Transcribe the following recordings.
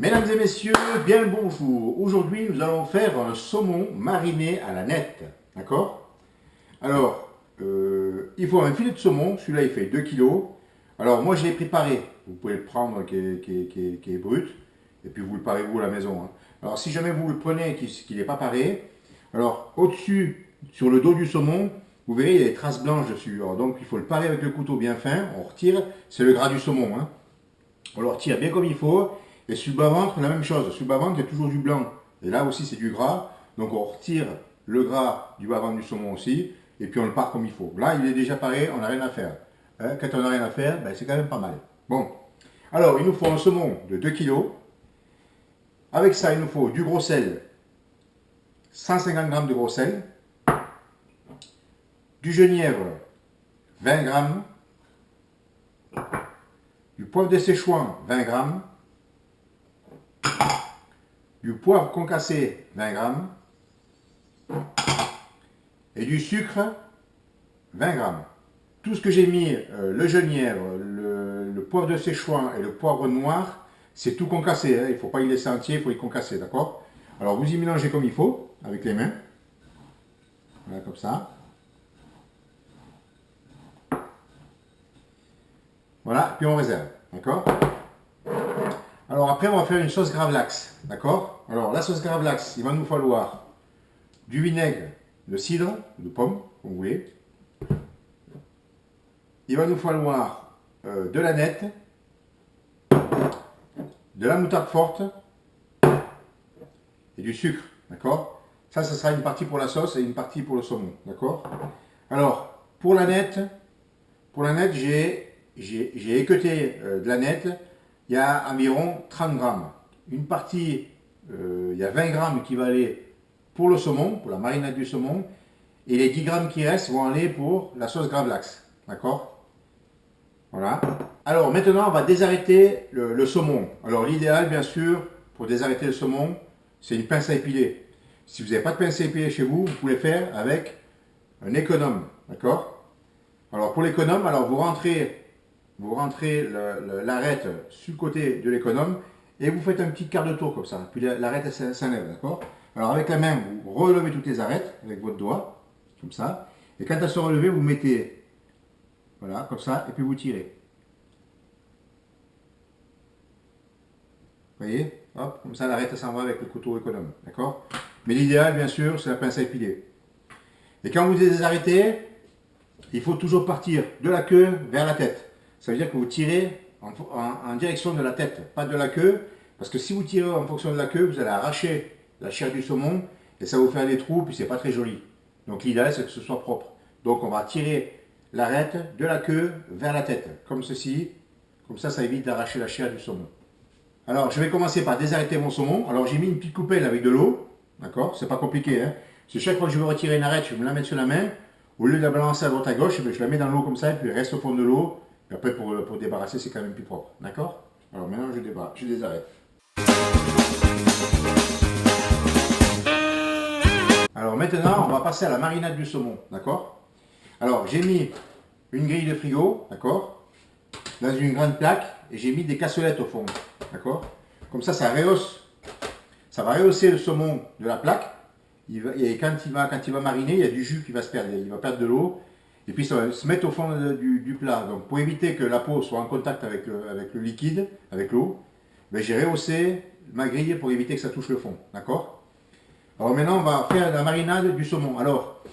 Mesdames et messieurs, bien le bonjour. Aujourd'hui, nous allons faire un saumon mariné à la nette. D'accord? Alors, il faut un filet de saumon. Celui-là, il fait 2 kg. Alors, moi, je l'ai préparé. Vous pouvez le prendre qui est brut. Et puis, vous le parez vous à la maison. Hein. Alors, si jamais vous le prenez et qu'il n'est pas paré, alors, au-dessus, sur le dos du saumon, vous verrez, il y a des traces blanches dessus. Alors, donc, il faut le parer avec le couteau bien fin. On retire. C'est le gras du saumon. Hein. On le retire bien comme il faut. Et sur le bas-ventre, la même chose. Sur le bas-ventre, il y a toujours du blanc. Et là aussi, c'est du gras. Donc, on retire le gras du bas-ventre du saumon aussi. Et puis, on le part comme il faut. Là, il est déjà paré, on n'a rien à faire. Hein, quand on n'a rien à faire, ben, c'est quand même pas mal. Bon. Alors, il nous faut un saumon de 2 kg. Avec ça, il nous faut du gros sel. 150 g de gros sel. Du genièvre, 20 g. Du poivre de Szechuan, 20 g. Du poivre concassé, 20 g. Et du sucre, 20 g. Tout ce que j'ai mis, le genièvre, le poivre de Szechuan et le poivre noir, c'est tout concassé. Hein. Il ne faut pas y laisser entier, il faut y concasser, d'accord? Alors vous y mélangez comme il faut, avec les mains. Voilà, comme ça. Voilà, puis on réserve, d'accord? Alors après, on va faire une sauce gravlax, d'accord? Alors la sauce gravlax, il va nous falloir du vinaigre, de cidre, de pomme, comme vous voulez. Il va nous falloir de la nette, de la moutarde forte et du sucre, d'accord? Ça sera une partie pour la sauce et une partie pour le saumon, d'accord? Alors, pour la nette, j'ai équeuté de la nette, il y a environ 30 grammes. Une partie, il y a 20 grammes qui va aller pour le saumon, pour la marinade du saumon, et les 10 grammes qui restent vont aller pour la sauce gravlax, d'accord? Voilà. Alors maintenant, on va désarrêter le saumon. Alors l'idéal, bien sûr, pour désarrêter le saumon, c'est une pince à épiler. Si vous n'avez pas de pince à épiler chez vous, vous pouvez le faire avec un économe, d'accord? Alors pour l'économe, alors vous rentrez l'arête sur le côté de l'économe et vous faites un petit quart de tour comme ça. Puis l'arête s'enlève, d'accord? Alors avec la main, vous relevez toutes les arêtes avec votre doigt, comme ça. Et quand elles sont relevées, vous mettez, voilà, comme ça, et puis vous tirez. Vous voyez? Hop, comme ça l'arête s'en va avec le couteau économe, d'accord? Mais l'idéal, bien sûr, c'est la pince à épiler. Et quand vous les arrêtez, il faut toujours partir de la queue vers la tête. Ça veut dire que vous tirez en direction de la tête, pas de la queue. Parce que si vous tirez en fonction de la queue, vous allez arracher la chair du saumon et ça va vous faire des trous, puis c'est pas très joli. Donc l'idéal, c'est que ce soit propre. Donc on va tirer l'arête de la queue vers la tête, comme ceci. Comme ça évite d'arracher la chair du saumon. Alors je vais commencer par désarrêter mon saumon. Alors j'ai mis une petite coupelle avec de l'eau. D'accord? C'est pas compliqué. Hein? C'est chaque fois que je veux retirer une arête, je vais me la mettre sur la main. Au lieu de la balancer à droite à gauche, je la mets dans l'eau comme ça, et puis elle reste au fond de l'eau. Et après, pour débarrasser, c'est quand même plus propre. D'accord? Alors maintenant, je désarrête. Alors maintenant, on va passer à la marinade du saumon. D'accord? Alors, j'ai mis une grille de frigo, d'accord? Dans une grande plaque, et j'ai mis des cassolettes au fond. D'accord? Comme ça rehausse. Ça va rehausser le saumon de la plaque. Et quand il va mariner, il y a du jus qui va se perdre, il va perdre de l'eau, et puis ça va se mettre au fond du plat. Donc pour éviter que la peau soit en contact avec le liquide, avec l'eau, ben j'ai rehaussé ma grille pour éviter que ça touche le fond. D'accord? Alors maintenant, on va faire la marinade du saumon. Alors,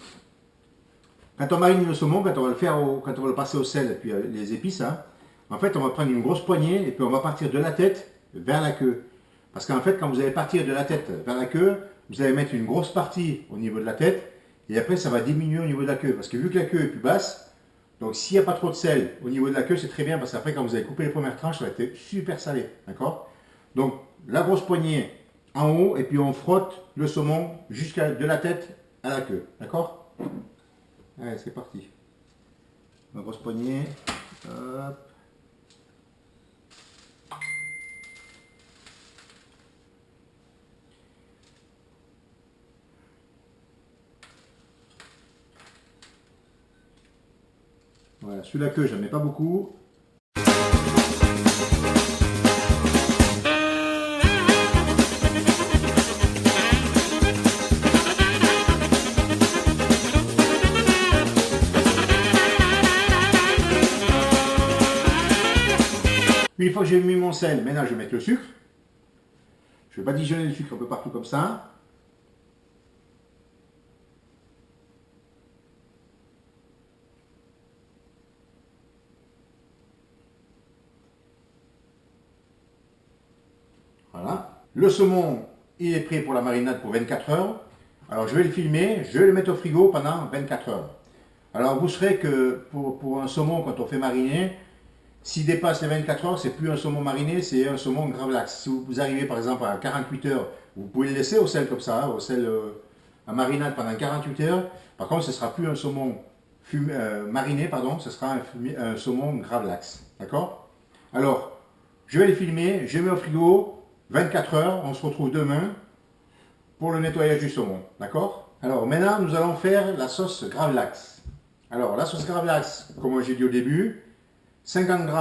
quand on marine le saumon, quand on va le passer au sel et puis les épices, hein, en fait, on va prendre une grosse poignée et puis on va partir de la tête vers la queue. Parce qu'en fait, quand vous allez partir de la tête vers la queue, vous allez mettre une grosse partie au niveau de la tête et après ça va diminuer au niveau de la queue parce que vu que la queue est plus basse, donc s'il n'y a pas trop de sel au niveau de la queue, c'est très bien parce qu'après quand vous allez couper les premières tranches, ça va être super salé, d'accord? Donc la grosse poignée en haut et puis on frotte le saumon jusqu'à de la tête à la queue, d'accord? Allez, c'est parti. La grosse poignée, hop. Voilà, sur la queue, j'en ai pas beaucoup. fois que j'ai mis mon sel, maintenant je vais mettre le sucre. Je vais badigeonner le sucre un peu partout comme ça. Voilà. Le saumon, il est prêt pour la marinade pour 24 heures. Alors je vais le filmer, je vais le mettre au frigo pendant 24 heures. Alors vous saurez que pour un saumon, quand on fait mariner, s'il dépasse les 24 heures, c'est plus un saumon mariné, c'est un saumon gravlax. Si vous arrivez par exemple à 48 heures, vous pouvez le laisser au sel comme ça, au sel à marinade pendant 48 heures. Par contre, ce ne sera plus un saumon mariné, pardon, ce sera un saumon gravlax. D'accord? Alors, je vais le filmer, je mets au frigo, 24 heures, on se retrouve demain pour le nettoyage du saumon. D'accord? Alors maintenant, nous allons faire la sauce gravlax. Alors, la sauce gravlax, comme j'ai dit au début, 50 g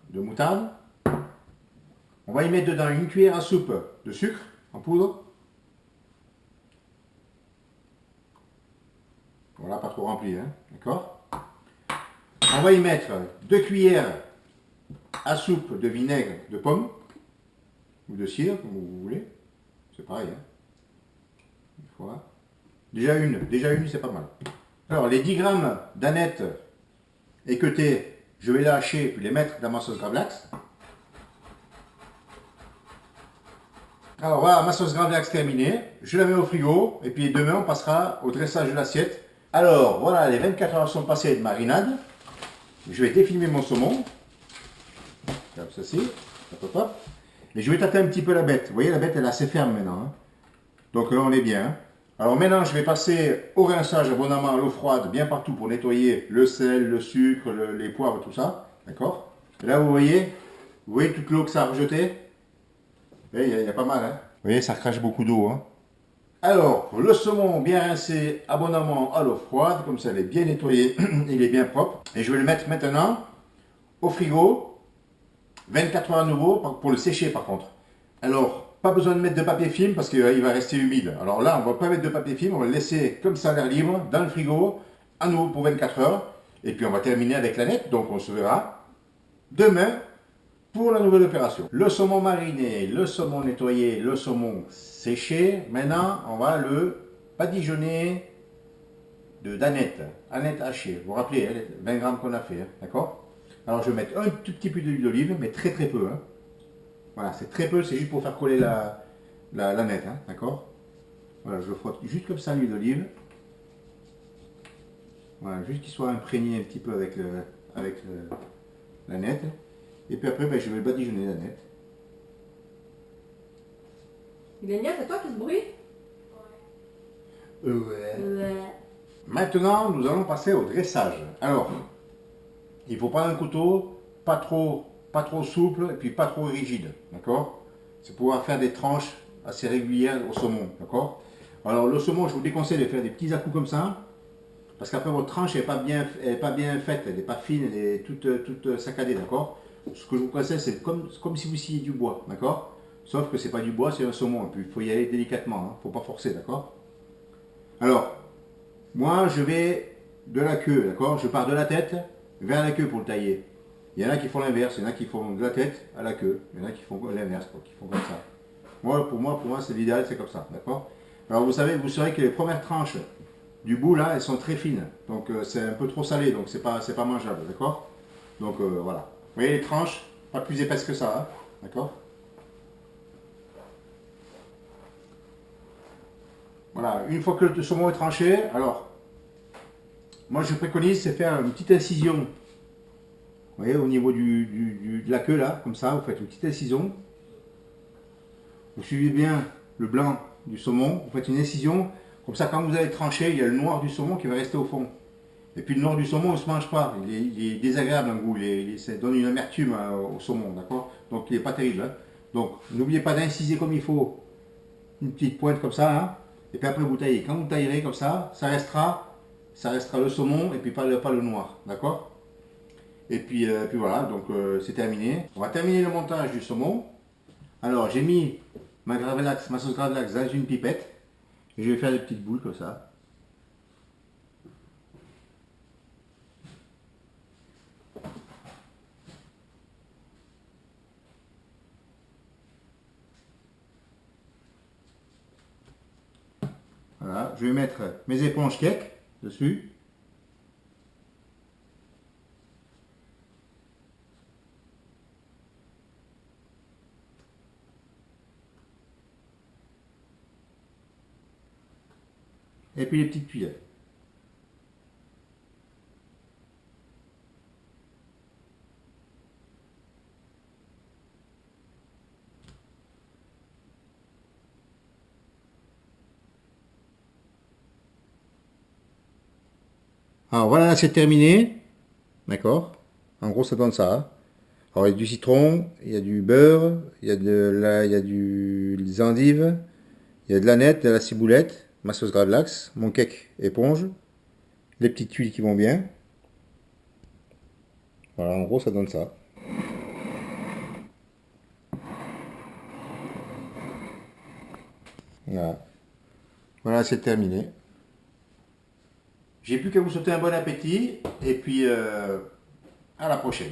de moutarde. On va y mettre dedans une cuillère à soupe de sucre en poudre. Voilà, pas trop rempli, hein, d'accord? On va y mettre 2 cuillères à soupe de vinaigre de pomme ou de cidre, comme vous voulez. C'est pareil, hein. Voilà. Déjà une, c'est pas mal. Alors, les 10 g d'anettes équeutées, je vais les hacher puis les mettre dans ma sauce gravlax. Alors voilà, ma sauce gravlax terminée. Je la mets au frigo et puis demain on passera au dressage de l'assiette. Alors voilà, les 24 heures sont passées de marinade. Je vais défilmer mon saumon. Comme ceci. Hop, hop. Et je vais tâter un petit peu la bête. Vous voyez, la bête elle est assez ferme maintenant, hein. Donc là on est bien. Alors maintenant je vais passer au rinçage abondamment à l'eau froide, bien partout pour nettoyer le sel, le sucre, les poivres, tout ça. D'accord? Et là vous voyez toute l'eau que ça a rejeté. Il y a pas mal, hein. Vous voyez, ça crache beaucoup d'eau, hein. Alors, le saumon bien rincé abondamment à l'eau froide, comme ça il est bien nettoyé, il est bien propre. Et je vais le mettre maintenant au frigo, 24 heures à nouveau, pour le sécher par contre. Alors, pas besoin de mettre de papier film parce qu'il va rester humide. Alors là, on ne va pas mettre de papier film, on va le laisser comme ça à l'air libre, dans le frigo, à nouveau pour 24 heures. Et puis on va terminer avec la nette, donc on se verra demain pour la nouvelle opération. Le saumon mariné, le saumon nettoyé, le saumon séché. Maintenant, on va le badigeonner d'aneth, aneth hachée. Vous vous rappelez, hein, 20 grammes qu'on a fait, hein, d'accord? Alors je vais mettre un tout petit peu d'huile d'olive, mais très très peu, hein. Voilà, c'est très peu, c'est juste pour faire coller l'aneth, hein, d'accord? Voilà, je le frotte juste comme ça l'huile d'olive. Voilà, juste qu'il soit imprégné un petit peu avec l'aneth. Et puis après, je vais le badigeonner l'aneth. Gagnon, c'est toi qui se bruit? Ouais. Maintenant, nous allons passer au dressage. Alors, il faut prendre un couteau pas trop souple et puis pas trop rigide, d'accord? C'est pour pouvoir faire des tranches assez régulières au saumon, d'accord? Alors le saumon, je vous déconseille de faire des petits à-coups comme ça, parce qu'après votre tranche n'est pas bien faite, elle n'est pas fine, elle est toute saccadée, d'accord? Ce que je vous conseille, c'est comme si vous sciez du bois, d'accord? Sauf que c'est pas du bois, c'est un saumon, et puis il faut y aller délicatement, hein, faut pas forcer, d'accord? Alors, moi je vais de la queue, d'accord? Je pars de la tête vers la queue pour le tailler. Il y en a qui font l'inverse, il y en a qui font de la tête à la queue, il y en a qui font l'inverse, qui font comme ça. Pour moi c'est l'idéal, c'est comme ça, d'accord? Alors vous saurez que les premières tranches du bout là, elles sont très fines, donc c'est un peu trop salé, donc c'est pas mangeable, d'accord? Donc voilà. Vous voyez les tranches, pas plus épaisses que ça, hein, d'accord? Voilà, une fois que le saumon est tranché, alors, moi je préconise c'est faire une petite incision. Vous voyez, au niveau de la queue là, comme ça, vous faites une petite incision. Vous suivez bien le blanc du saumon, vous faites une incision, comme ça quand vous allez trancher, il y a le noir du saumon qui va rester au fond. Et puis le noir du saumon, il ne se mange pas, il est désagréable en goût, ça donne une amertume au saumon, d'accord? Donc il n'est pas terrible, hein. Donc n'oubliez pas d'inciser comme il faut, une petite pointe comme ça, hein. Et puis après vous taillez. Quand vous taillerez comme ça restera le saumon et puis pas le noir, d'accord? Et puis voilà, donc c'est terminé. On va terminer le montage du saumon. Alors j'ai mis ma sauce gravlax dans une pipette. Et je vais faire des petites boules comme ça. je vais mettre mes éponges cake dessus. Et puis les petites cuillères. Alors voilà, c'est terminé. D'accord? En gros, ça donne ça, hein. Alors, il y a du citron, il y a du beurre, il y a des endives, il y a de l'aneth, de la ciboulette, ma sauce gravlax, mon cake éponge, les petites tuiles qui vont bien. Voilà, en gros, ça donne ça. Voilà, voilà, c'est terminé. J'ai plus qu'à vous souhaiter un bon appétit et puis à la prochaine.